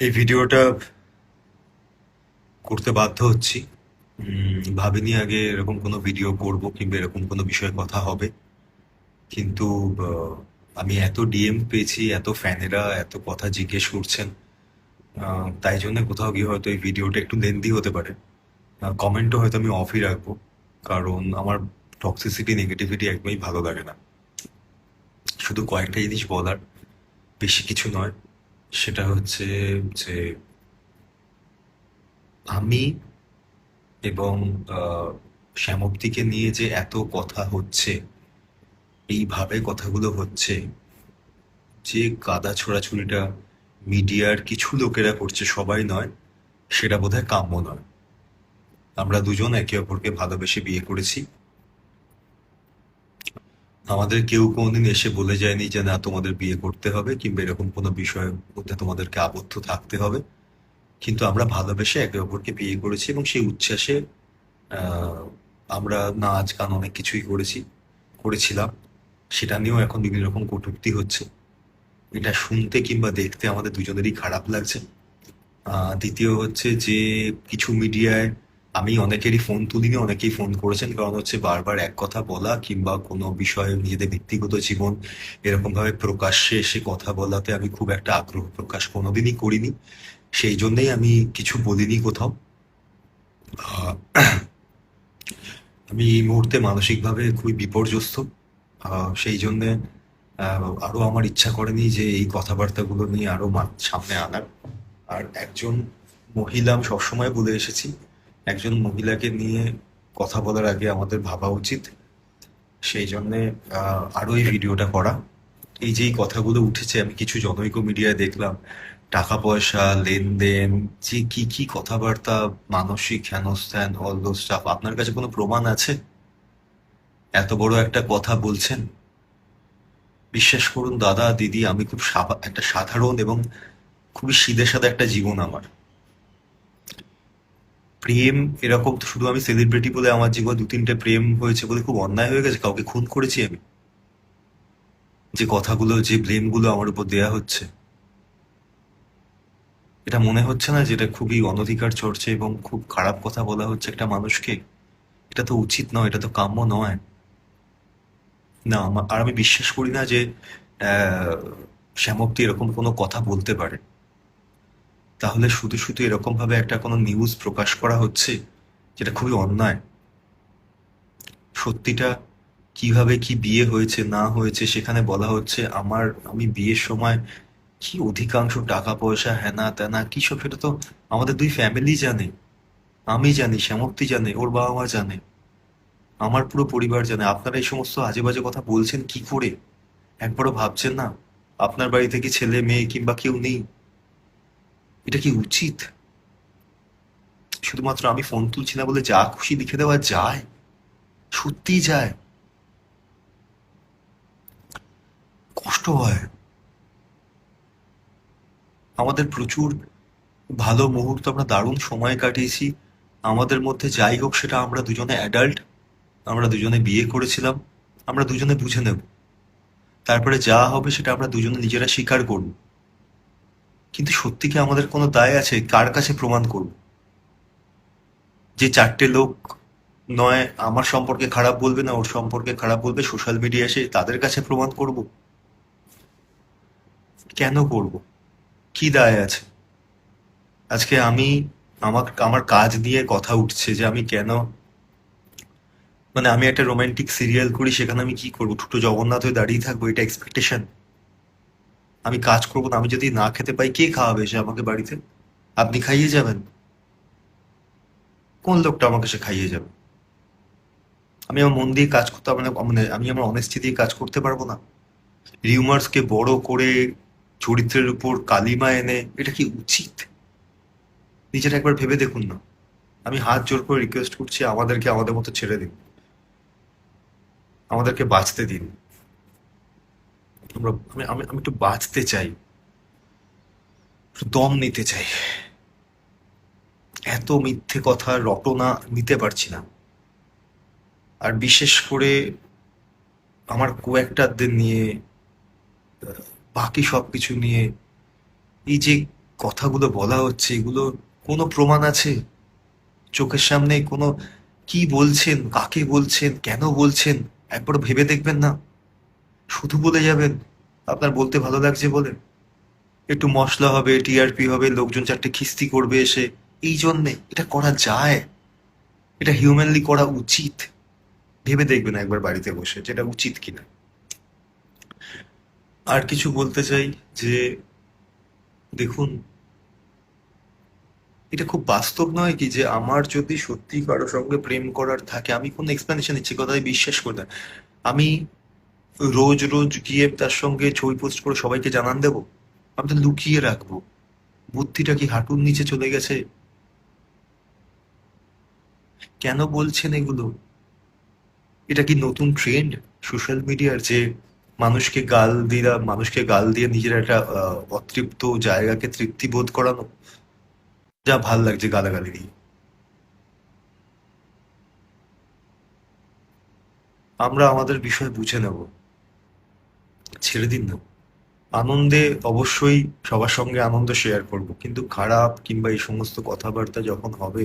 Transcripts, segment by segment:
এই ভিডিওটা করতে বাধ্য হচ্ছি। ভাবিনি আগে এরকম কোনো ভিডিও করব কিংবা এরকম কোনো বিষয়ে কথা হবে। কিন্তু আহ, আমি এত ডিএম পেয়েছি, এত ফ্যানেরা এত কথা জিজ্ঞেস করছেন। তাই জন্য কোথাও গিয়ে হয়তো এই ভিডিওটা একটু লেন্দি হতে পারে। কমেন্টও হয়তো আমি অফই রাখবো, কারণ আমার টক্সিসিটি নেগেটিভিটি একদমই ভালো লাগে না। শুধু কয়েকটা জিনিস বলার, বেশি কিছু নয়। সেটা হচ্ছে যে আমি এবং শ্যামপ্তিকে নিয়ে যে এত কথা হচ্ছে, এইভাবে কথাগুলো হচ্ছে, যে কাদা ছোড়াছুড়িটা মিডিয়ার কিছু লোকেরা করছে, সবাই নয়, সেটা বোধহয় কাম্য নয়। আমরা দুজন একে অপরকে ভালোবেসে বিয়ে করেছি। আমাদের কেউ কোনোদিন এসে বলে যায়নি যে না তোমাদের বিয়ে করতে হবে কিংবা এরকম কোনো বিষয়ের মধ্যে তোমাদেরকে আবদ্ধ থাকতে হবে। কিন্তু আমরা ভালোবেসে একে অপরকে বিয়ে করেছি এবং সেই উচ্ছ্বাসে আহ, আমরা নাচ গান অনেক কিছুই করেছিলাম। সেটা নিয়েও এখন বিভিন্ন রকম কটূক্তি হচ্ছে। এটা শুনতে কিংবা দেখতে আমাদের দুজনেরই খারাপ লাগছে। দ্বিতীয় হচ্ছে যে কিছু মিডিয়ায় আমি অনেকেরই ফোন তুলিনি, অনেকেই ফোন করেছেন, কারণ হচ্ছে বারবার এক কথা বলা কিংবা কোনো বিষয়ে নিজেদের ব্যক্তিগত জীবন এরকম ভাবে প্রকাশ্যে এসে কথা বলাতে আমি খুব একটা আগ্রহ প্রকাশ কোনোদিনই করিনি। সেই জন্যই আমি কিছু বলিনি কোথাও। আহ, আমি এই মুহূর্তে মানসিকভাবে খুবই বিপর্যস্ত। সেই জন্যে আরো আমার ইচ্ছা করেনি যে এই কথাবার্তাগুলো নিয়ে আরো সামনে আনার। আর একজন মহিলা, আমি সবসময় বলে এসেছি, একজন মহিলাকে নিয়ে কথা বলার আগে আমাদের ভাবা উচিত। সেই জন্যে আরো এই ভিডিওটা করা। এই যে এই কথাগুলো উঠেছে, আমি কিছু জনৈক মিডিয়ায় দেখলাম, টাকা পয়সা লেনদেন, যে কি কি কথাবার্তা, মানসিক হেনস্থান, অল দোজ স্টাফ। আপনার কাছে কোনো প্রমাণ আছে? এত বড় একটা কথা বলছেন। বিশ্বাস করুন দাদা দিদি, আমি খুব একটা সাধারণ এবং খুবই সিধে সাদা একটা জীবন আমার। প্রেম এরকম তো শুধু আমি সেলিব্রিটি বলে আমার জীবনে দু তিনটে প্রেম হয়েছে বলে খুব অন্যায় হয়ে গেছে? কাউকে খুন করেছি আমি? যে কথাগুলো, যে ব্লেমগুলো আমার উপর দেয়া হচ্ছে, এটা মনে হচ্ছে না যে এটা খুবই অনধিকার চর্চা এবং খুব খারাপ কথা বলা হচ্ছে একটা মানুষকে? এটা তো উচিত নয়, এটা তো কাম্য নয়। না, আর আমি বিশ্বাস করি না যে আহ, শ্যামপ্তি এরকম কোনো কথা বলতে পারে। তাহলে শুধু শুধু এরকম ভাবে একটা কোনো নিউজ প্রকাশ করা হচ্ছে, যেটা খুবই অন্যায়। সত্যিটা, কিভাবে কি বিয়ে হয়েছে না হয়েছে সেখানে বলা হচ্ছে। আমি বিয়ের সময় কি অধিকাংশ টাকা পয়সা হেনা তেনা কি সব, সেটা তো আমাদের দুই ফ্যামিলি জানে। আমি জানি, শ্যামপ্তি জানে, ওর বাবা মা জানে, আমার পুরো পরিবার জানে। আপনারা এই সমস্ত আজে বাজে কথা বলছেন কি করে? একবারও ভাবছেন না আপনার বাড়িতে কি ছেলে মেয়ে কিংবা কেউ নেই? এটা কি উচিত? শুধুমাত্র আমি ফোন তুলছি না বলে যা খুশি লিখে দেওয়া যায়? সত্যিই যায়? কষ্ট হয়। আমাদের প্রচুর ভালো মুহূর্ত, আমরা দারুণ সময় কাটিয়েছি। আমাদের মধ্যে যাই হোক, সেটা আমরা দুজনে অ্যাডাল্ট, আমরা দুজনে বিয়ে করেছিলাম, আমরা দুজনে বুঝে নেব। তারপরে যা হবে সেটা আমরা দুজনে নিজেরা স্বীকার করব। কিন্তু সত্যি কি আমাদের কোনো দায় আছে? কার কাছে প্রমাণ করব? যে চারটে লোক নয় আমার সম্পর্কে খারাপ বলবে না ওর সম্পর্কে খারাপ বলবে, সোশ্যাল মিডিয়া এসে তাদের কাছে প্রমাণ করব? কেন করব? কি দায় আছে? আজকে আমার আমার কাজ নিয়ে কথা উঠছে যে আমি কেন, মানে আমি একটা রোমান্টিক সিরিয়াল করি, সেখানে আমি কি করবো? ছোট জগন্নাথ হয়ে দাঁড়িয়ে থাকবো, এটা এক্সপেকটেশন? আমি কাজ করবো না, আমি যদি না খেতে পাই কে খাওয়াবে এসে আমাকে বাড়িতে? আপনি খাইয়ে যাবেন? কোন লোকটা আমাকে সে খাইয়ে যাবে? আমি আমার মন দিয়ে কাজ করতে পারবো না, মানে আমি আমার অনেস্টি দিয়ে কাজ করতে পারবো না? রিউমার্সকে বড় করে চরিত্রের উপর কালিমা এনে, এটা কি উচিত? নিজেটা একবার ভেবে দেখুন না। আমি হাত জোর করে রিকোয়েস্ট করছি, আমাদেরকে আমাদের মতো ছেড়ে দিন, আমাদেরকে বাঁচতে দিন। আমি একটু বাঁচতে চাই, একটু দম নিতে চাই। এত মিথ্যে কথা রটনা নিতে পারছি না। আর বিশেষ করে আমার কো-অ্যাক্টরদের নিয়ে, বাকি সবকিছু নিয়ে, এই যে কথাগুলো বলা হচ্ছে এগুলো কোনো প্রমাণ আছে চোখের সামনে? কোনো কি বলছেন, কাকে বলছেন, কেন বলছেন, একবার ভেবে দেখবেন না? শুধু বলে যাবেন আপনার বলতে ভালো লাগছে বলে? একটু মশলা হবে, টিআরপি হবে, লোকজন চারটে খিস্তি করবে এসে, এই জন্যে? এটা করা যায়? এটা হিউম্যানলি করা উচিত? ভেবে দেখবেন একবার বাড়িতে বসে যেটা উচিত কিনা। আর কিছু বলতে চাই যে দেখুন, এটা খুব বাস্তব নয় কি যে আমার যদি সত্যি কারো সঙ্গে প্রেম করার থাকে, আমি কোনো এক্সপ্লেনেশন দিচ্ছি কথায় বিশ্বাস করে না, আমি রোজ রোজ গিয়ে তার সঙ্গে ছবি পোস্ট করে সবাইকে জানান দেবো? আমি তো লুকিয়ে রাখবো। বুদ্ধিটা কি হাঁটুর নিচে চলে গেছে? কেন বলছেন এগুলো? এটা কি নতুন ট্রেন্ড সোশ্যাল মিডিয়ার যে মানুষকে গাল দিয়ে নিজের একটা অতৃপ্ত জায়গাকে তৃপ্তি বোধ করানো? যা ভাল লাগছে গালাগালি দিয়ে। আমরা আমাদের বিষয় বুঝে নেব, ছেড়ে দিন না। আনন্দে অবশ্যই সবার সঙ্গে আনন্দ শেয়ার করব, কিন্তু খারাপ কিংবা এই সমস্ত কথাবার্তা যখন হবে,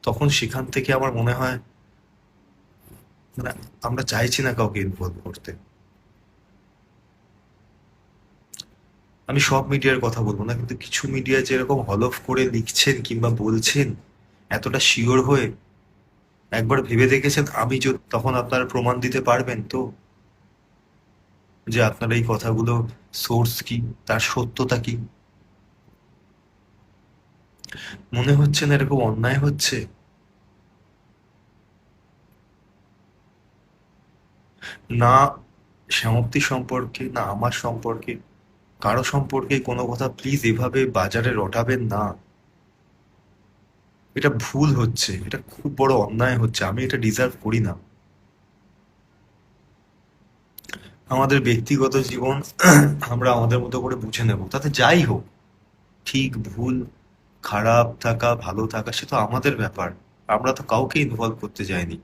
তখন সেখান থেকে আমার মনে হয় মানে আমরা চাইছি না কাউকে ইনভলভ করতে। আমি সব মিডিয়ার কথা বলবো না, কিন্তু কিছু মিডিয়া যেরকম হলফ করে লিখছেন কিংবা বলছেন এতটা শিওর হয়ে, একবার ভেবে দেখেছেন তখন আপনারা প্রমাণ দিতে পারবেন তো যে আপনার এই কথাগুলো সোর্স কি, তার সত্যতা কি? মনে হচ্ছে না এরকম অন্যায় হচ্ছে? না শ্যামপ্তি সম্পর্কে, না আমার সম্পর্কে, কারো সম্পর্কে কোনো কথা প্লিজ এভাবে বাজারে রটাবেন না। এটা ভুল হচ্ছে, এটা খুব বড় অন্যায় হচ্ছে, আমি এটা ডিজার্ভ করি না। আমাদের ব্যক্তিগত জীবন আমরা আমাদের মতো করে বুঝে নেব, তাতে যাই হোক, ঠিক ভুল, খারাপ থাকা ভালো থাকা সে তো আমাদের ব্যাপার। আমরা তো কাউকে ইনভলভ করতে যাইনি।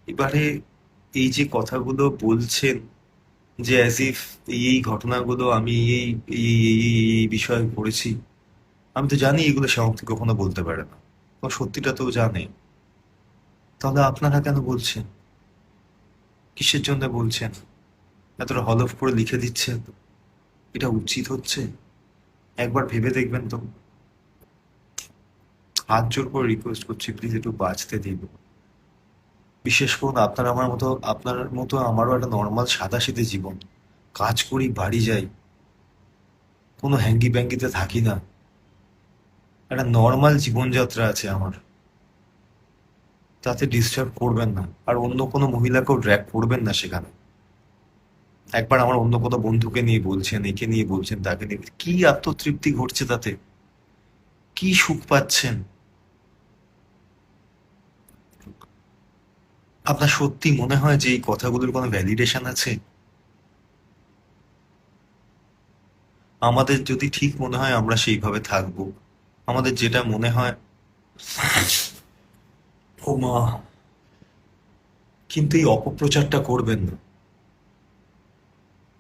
এবারে এই যে কথাগুলো বলছেন, যে অ্যাজ ইফ এই ঘটনাগুলো আমি এই বিষয়ে পড়েছি, আমি তো জানি এগুলো শ্যামক্তি কখনো বলতে পারে না, তো সত্যিটা তো জানে। তাহলে আপনারা কেন বলছেন? কিসের জন্য বলছেন? এতটা হলফ করে লিখে দিচ্ছেন? এটা উচিত হচ্ছে? একবার ভেবে দেখবেন তো। হাত জোর করে রিকোয়েস্ট করছি, প্লিজ একটু বাঁচতে দিন। বিশেষ করুন আপনার মতো আমারও একটা নর্মাল সাদাসিধে জীবন। কাজ করি, বাড়ি যাই, কোনো হ্যাঙ্গি ব্যাঙ্গিতে থাকি না। একটা নর্মাল জীবনযাত্রা আছে আমার। তাতে ডিস্টার্ব করবেন না, আর অন্য কোনো মহিলাকেও ড্র্যাগ করবেন না সেখানে। একবার আমার অন্য কোনো বন্ধুকে নিয়ে বলছেন, একে নিয়ে বলছেন, তাকে নিয়ে কি আত্মতৃপ্তি ঘটছে তাতে? কি সুখ পাচ্ছেন? আপনার সত্যি মনে হয় যে এই কথাগুলোর কোনো ভ্যালিডেশন আছে? আমাদের যদি ঠিক মনে হয় আমরা সেইভাবে থাকবো। আমাদের যেটা মনে হয়, ও মা, কিন্তু এই অপপ্রচারটা করবেন না।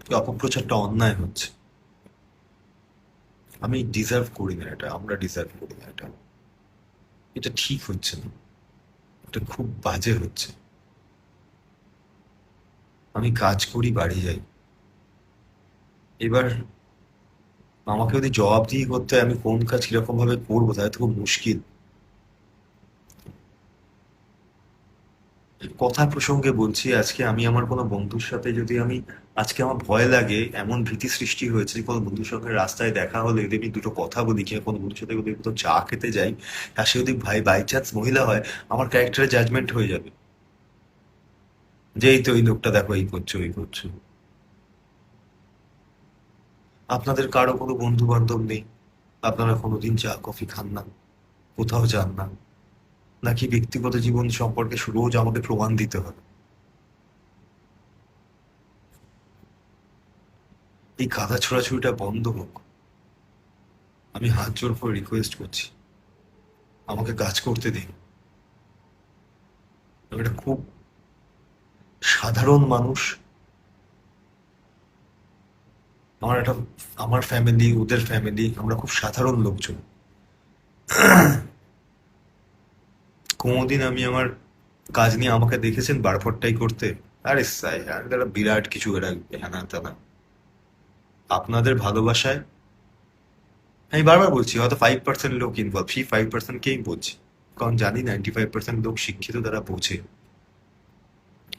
এই অপপ্রচারটা অন্যায় হচ্ছে। আমি ডিজার্ভ করি না এটা, আমরা ডিজার্ভ করি না এটা। এটা ঠিক হচ্ছে না, এটা খুব বাজে হচ্ছে। আমি কাজ করি, বাড়ি যাই। এবার আমাকে যদি জবাবদিহি করতে হয় আমি কোন কাজ কিরকম ভাবে করবো, তাহলে তো খুব মুশকিল। কথা প্রসঙ্গে বলছি, আজকে আমি আমার কোনো বন্ধুর সাথে যদি আমি আজকে আমার ভয় লাগে, এমন ভীতি সৃষ্টি হয়েছে যে কোনো বন্ধুর সঙ্গে রাস্তায় দেখা হলে যদি আমি দুটো কথা বলি কিংবা কোনো বন্ধুর সাথে যদি কোথাও চা খেতে যাই, আর সে যদি ভাই বাই চান্স মহিলা হয়, আমার ক্যারেক্টারে জাজমেন্ট হয়ে যাবে যে এই তো এই লোকটা দেখো এই করছো ওই করছো। আপনাদের কারো কোনো বন্ধু বান্ধব নেই? আপনারা কোনোদিন চা কফি খান না, কোথাও যান না? নাকি ব্যক্তিগত জীবন সম্পর্কে রোজ আমাকে প্রমাণ দিতে হবে? এই গাধা ছোড়াছুড়িটা বন্ধ হোক। আমি হাত জোর করে রিকোয়েস্ট করছি, আমাকে কাজ করতে দিন। আমি একটা খুব সাধারণ মানুষ, আমার একটা আমার ফ্যামিলি, ওদের ফ্যামিলি, আমরা খুব সাধারণ লোকজন। কোনোদিন আমি আমার কাজ নিয়ে আমাকে দেখেছেন বাড়ফড়টাই করতে? আরে সাই আর তারা বিরাট কিছু এরা হ্যানা ত্যানা। আপনাদের ভালোবাসায় আমি বারবার বলছি, হয়তো 5% লোক ইনভলভ, সেই 5%কেই বলছি, কারণ জানি 95% লোক শিক্ষিত, তারা বোঝে।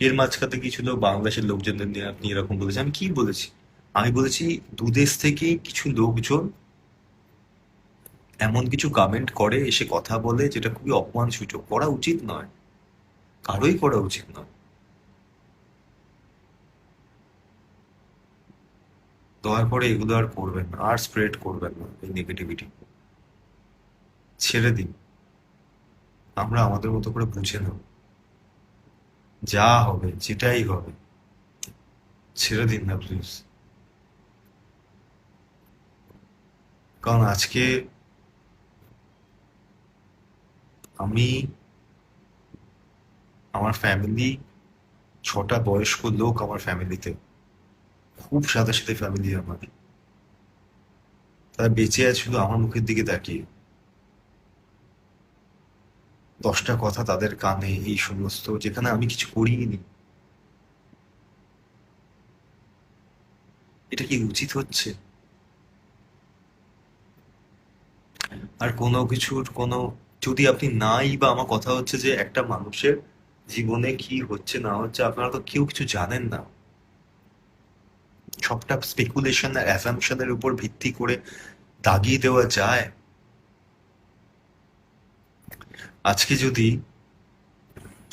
এর মাঝখানে কিছু লোক বাংলাদেশের লোকজনদের নিয়ে আপনি এরকম বলেছেন, আমি কি বলেছি? আমি বলেছি দুদেশ থেকে কিছু লোকজন এমন কিছু কমেন্ট করে, এসে কথা বলে, যেটা খুবই অপমানসূচক, করা উচিত নয়, কারোই করা উচিত নয়। দয়া করে এগুলো আর করবেন না, আর স্প্রেড করবেন না এই নেগেটিভিটি। ছেড়ে দিন, আমরা আমাদের মতো করে বুঝে নেব, যা হবে যেটাই হবে, ছেড়ে দিন না প্লিজ। কারণ আজকে আমি, আমার ফ্যামিলি, 6টা বয়স্ক লোক আমার ফ্যামিলিতে, খুব সাথে সাথে ফ্যামিলি আমার, তারা বেঁচে আছে শুধু আমার মুখের দিকে তাকিয়ে। 10টা কথা তাদের কানে, এই সমস্ত, যেখানে আমি কিছু করিনি। এটা কি উচিত হচ্ছে? আর কোনো কিছুর কোনো, যদি আপনি নাই, বা আমার কথা হচ্ছে যে একটা মানুষের জীবনে কি হচ্ছে না হচ্ছে আপনারা তো কেউ কিছু জানেন না। সবটা স্পেকুলেশন আর অ্যাসাম্পশনের উপর ভিত্তি করে দাগিয়ে দেওয়া যায়। আজকে যদি,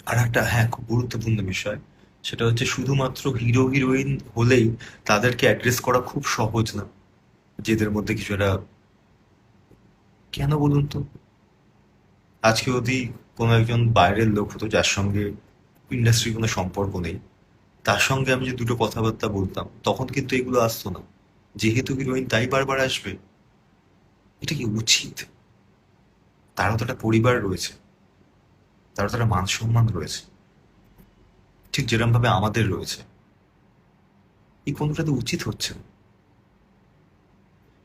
আর একটা, হ্যাঁ, খুব গুরুত্বপূর্ণ বিষয়, সেটা হচ্ছে শুধুমাত্র হিরো হিরোইন হলেই তাদেরকে অ্যাড্রেস করা খুব সহজ না, যেদের মধ্যে কিছু একটা, কেন বলুন তো? আজকে যদি কোনো একজন বাইরের লোক হতো, যার সঙ্গে ইন্ডাস্ট্রির কোনো সম্পর্ক নেই, তার সঙ্গে আমি যে দুটো কথাবার্তা বলতাম, তখন কিন্তু এগুলো আসতো না। যেহেতু হিরোইন, তাই বারবার আসবে। এটা কি উচিত? তারও তো একটা পরিবার রয়েছে, তারও তো একটা মান সম্মান রয়েছে, ঠিক যেরকম ভাবে আমাদের রয়েছে। এই কোনোটা তো উচিত হচ্ছে না।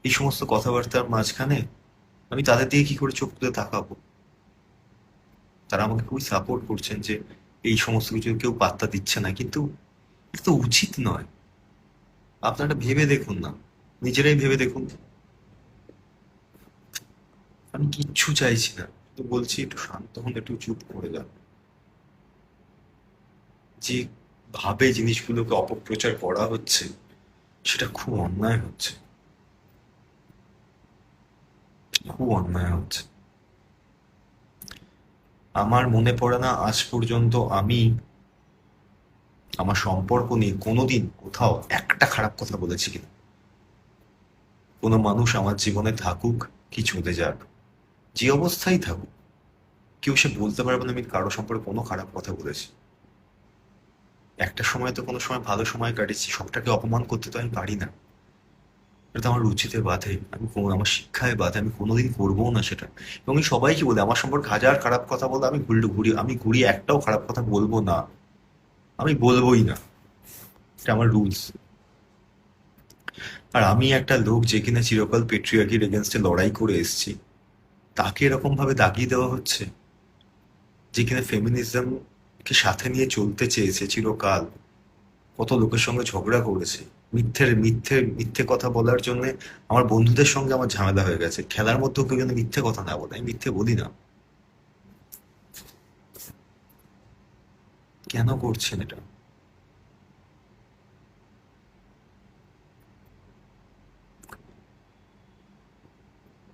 এই সমস্ত কথাবার্তার মাঝখানে আমি তাদের দিকে কি করে চোখ তুলে তাকাবো? তারা আমাকে খুবই সাপোর্ট করছেন যে এই সমস্ত কিছু কেউ পাত্তা দিচ্ছে না, কিন্তু এটা তো উচিত নয়। আপনারা ভেবে দেখুন না, নিজেরাই ভেবে দেখুন। আমি কিচ্ছু চাইছি না, তো বলছি একটু শান্ত হন, একটু চুপ করে যান। যে ভাবে জিনিসগুলোকে অপপ্রচার করা হচ্ছে, সেটা খুব অন্যায় হচ্ছে, খুব অন্যায় হচ্ছে। আমার মনে পড়ে না আজ পর্যন্ত আমি আমার সম্পর্ক নিয়ে কোনোদিন কোথাও একটা খারাপ কথা বলেছি কিনা। কোনো মানুষ আমার জীবনে থাকুক কি চলে যাক, যে অবস্থায় থাকুক, কেউ সে বলতে পারবে না আমি কারো সম্পর্কে কোনো খারাপ কথা বলেছি। একটা সময় তো কোনো সময় ভালো সময় কাটিয়েছি, সবটাকে অপমান করতে তো আমি পারি না। এটা তো আমার রুচিতে বাধে, আমি আমার শিক্ষায় বাধে, আমি কোনোদিন করবো না সেটা। এবং আমি সবাইকে বলি, আমার সম্পর্কে হাজার খারাপ কথা বলে, আমি ঘুরিয়ে একটাও খারাপ কথা বলবো না, আমি বলবোই না। এটা আমার রুলস। আর আমি একটা লোক যে কিনা চিরকাল পেট্রিয়ার্কির এগেনস্টে লড়াই করে এসেছি, তাকে এরকম ভাবে দাগিয়ে দেওয়া হচ্ছে, যে কিনা ফেমিনিজমকে সাথে নিয়ে চলতে চেয়েছে চিরকাল, কত লোকের সঙ্গে ঝগড়া করেছে, মিথ্যে কথা বলার জন্য আমার বন্ধুদের সঙ্গে আমার ঝামেলা হয়ে গেছে। খেলার মধ্যেও কেউ যেন মিথ্যে কথা না বলে, আমি মিথ্যে বলি না। কেন করছেন এটা?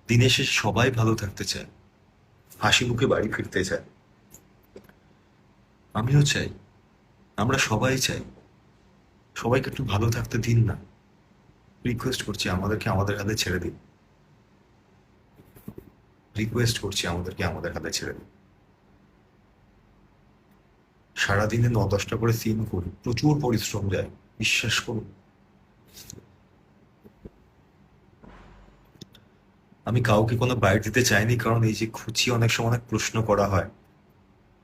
দিনের শেষে সবাই ভালো থাকতে চায়, হাসি মুখে বাড়ি ফিরতে চায়। আমিও চাই, আমরা সবাই চাই। সবাইকে একটু ভালো থাকতে দিন না, রিকোয়েস্ট করছি আমাদেরকে আমাদের হাতে ছেড়ে দিন, রিকোয়েস্ট করছি আমাদেরকে আমাদের হাতে ছেড়ে দিন। সারাদিনে 9-10টা করে সিন করি, প্রচুর পরিশ্রম যায়, বিশ্বাস করুন। আমি কাউকে কোনো বাইট দিতে চাইনি, কারণ এই যে খুঁচিয়ে অনেক সময় অনেক প্রশ্ন করা হয়,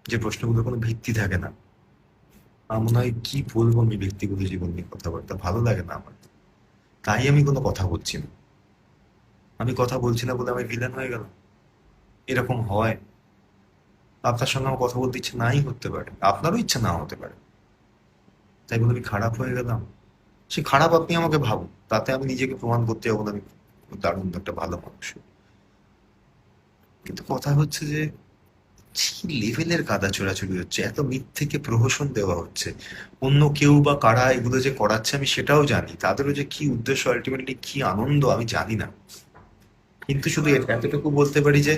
যে প্রশ্নগুলোর কোনো ভিত্তি থাকে না। আমার মনে হয় কি বলবো আমি ব্যক্তিগত জীবন নিয়ে কথাবার্তা, ভালো লাগে না আমার। তাই আমি কোনো কথা বলছি না। আমি কথা বলছি না বলে আমি ভিলেন হয়ে গেলাম? এরকম হয়? আপনার সঙ্গে আমার কথা বলতে ইচ্ছে নাই হতে পারে, আপনারও ইচ্ছা না হতে পারে, তাই বলে আমি খারাপ হয়ে গেলাম? সে খারাপ আপনি আমাকে ভাবুন, তাতে আমি নিজেকে প্রমাণ করতে যাবো না আমি দারুণ একটা ভালো মানুষ। কিন্তু কথা হচ্ছে যে কি লেভেলের কাদা ছোড়াছুড়ি হচ্ছে, এত মিথ্যেকে প্রহসন দেওয়া হচ্ছে। অন্য কেউ বা কারা এগুলো যে করাচ্ছে আমি সেটাও জানি, তাদেরও যে কি উদ্দেশ্য, আলটিমেটলি কি আনন্দ আমি জানি না। কিন্তু শুধু এতটুকু বলতে পারি যে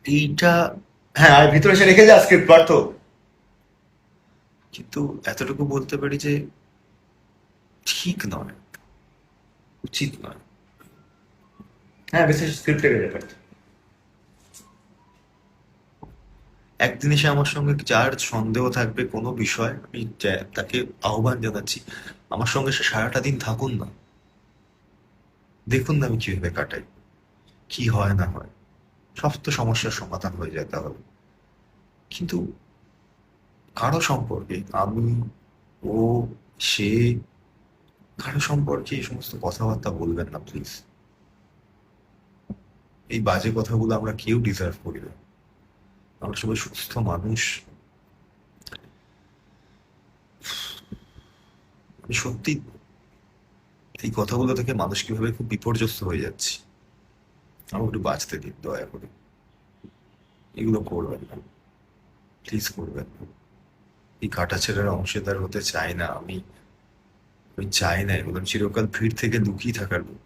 এইটা, হ্যাঁ আর ভিতরে এসে রেখে যা স্ক্রিপ্ট পার্থ। কিন্তু এতটুকু বলতে পারি যে ঠিক নয়, উচিত নয়। হ্যাঁ বেশি স্ক্রিপ্ট রেখে যা পার্থ। একদিন এসে আমার সঙ্গে যার সন্দেহ থাকবে কোনো বিষয়, আমি তাকে আহ্বান জানাচ্ছি আমার সঙ্গে সে সারাটা দিন থাকুন না, দেখুন না আমি কিভাবে কাটাই, কি হয় না হয়। সব তো সমস্যার সমাধান হয়ে যায় তাহলে। কিন্তু কারো সম্পর্কে আমি, ও, সে, কারো সম্পর্কে এই সমস্ত কথাবার্তা বলবেন না প্লিজ। এই বাজে কথাগুলো আমরা কেউ ডিজার্ভ করি না। আমরা সবাই সুস্থ মানুষ। আমি সত্যি এই কথাগুলো থেকে মানসিকভাবে খুব বিপর্যস্ত হয়ে যাচ্ছি। আমাকে একটু বাঁচতে দিন দয়া করে। এগুলো করবেন না, প্লিজ করবেন না। এই কাটাছেঁড়ার অংশীদার হতে চাই না আমি। আমি চাই না এগুলো। আমি চিরকাল ভিড় থেকে লুকিয়ে থাকার লোক।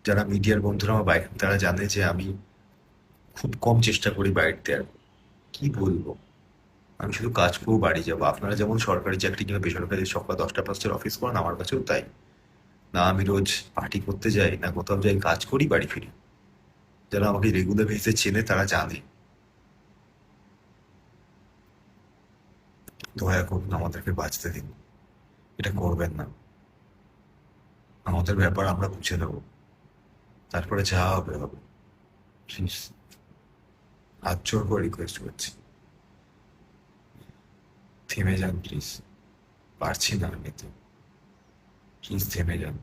যারা মিডিয়ার বন্ধুরা আমার বাইরে, তারা জানে যে আমি খুব কম চেষ্টা করি বাইরে দেওয়ার। কি বলবো, আমি শুধু কাজ করবো বাড়ি যাবো। আপনারা যেমন সরকারি চাকরি কিংবা বেসরকারি সকাল 10টা 5টার অফিস করেন, আমার কাছেও তাই। না আমি রোজ পার্টি করতে যাই, না কোথাও যাই, কাজ করি বাড়ি ফিরি। যারা আমাকে রেগুলার বেসিসে চেনে তারা জানে। দয়া করুন আমাদেরকে বাঁচতে দিন, এটা করবেন না। আমাদের ব্যাপার আমরা বুঝে নেবো, তারপরে যা হবে হবে। প্লিজ, হাত জোর করে রিকোয়েস্ট করছি, থেমে যান প্লিজ। পারছি না আমি তো, প্লিজ থেমে যান।